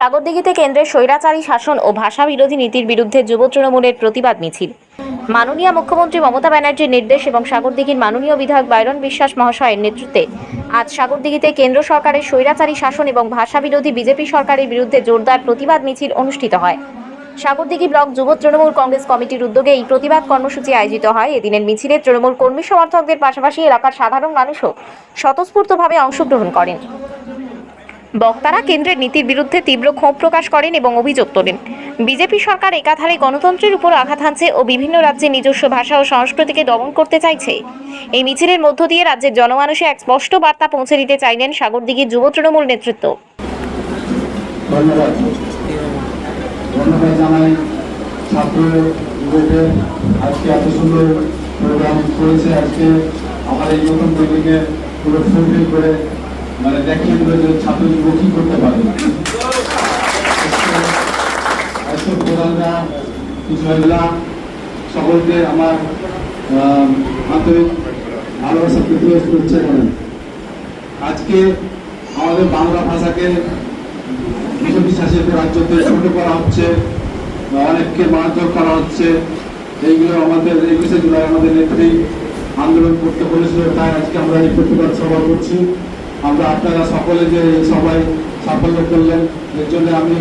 সাগরদিঘিতে কেন্দ্রের স্বৈরাচারী শাসন ও ভাষা বিরোধী নীতির বিরুদ্ধে যুব তৃণমূলের প্রতিবাদ মিছিল। মাননীয় মুখ্যমন্ত্রী মমতা ব্যানার্জির নির্দেশ এবং সাগরদিঘির মাননীয় বিধায়ক বাইরন বিশ্বাস মহাশয়ের নেতৃত্বে আজ সাগরদিঘিতে কেন্দ্র সরকারের স্বৈরাচারী শাসন এবং ভাষা বিরোধী বিজেপি সরকারের বিরুদ্ধে জোরদার প্রতিবাদ মিছিল অনুষ্ঠিত হয়। সাগরদিঘি ব্লক যুব তৃণমূল কংগ্রেস কমিটির উদ্যোগে এই প্রতিবাদ কর্মসূচি আয়োজিত হয়। এদিনের মিছিলে তৃণমূল কর্মী সমর্থকদের পাশাপাশি এলাকার সাধারণ মানুষও স্বতঃস্ফূর্তভাবে অংশগ্রহণ করেন। বক্তারা কেন্দ্রের নীতির বিরুদ্ধে তীব্র ক্ষোভ প্রকাশ করেন এবং অভিযোগ তোলেন, বিজেপি সরকার একাধারে গণতন্ত্রের উপর আঘাত হানছে ও বিভিন্ন রাজ্যে নিজস্ব ভাষা ও সংস্কৃতিকে দমন করতে চাইছে। এই মিছিলের মধ্য দিয়ে রাজ্যের জনমানুষে এক স্পষ্ট বার্তা পৌঁছে দিতে চাইলেন সাগরদিঘির যুব তৃণমূল নেতৃত্ব। ধন্যবাদ জানাই ছাত্র যুবকদের আজকে এত সুন্দর প্রোগ্রাম করেছে। আজকে আমার এই নতুন বিল্ডিংয়ে পুরো ফুলফিল করে দেখিয়ে দিল যে ছাত্র যুবক কি করতে পারে। প্রধানরা কিছু মহিলা সকলকে আমার আন্তরিক ভালোবাসা প্রতিবাদ করছে। আজকে আমাদের বাংলা ভাষাকে বিজেপি শাসিত রাজ্যতে ছোট করা হচ্ছে, অনেককে মারধর করা হচ্ছে। এইগুলো আমাদের 21শে জুলাই আমাদের নেত্রী আন্দোলন করতে বলেছিল, তাই আজকে আমরা এই প্রতিবাদ সভা করছি। আমরা আপনারা সকলে যে এই সভায় সাফল্য করলেন এর জন্য আমি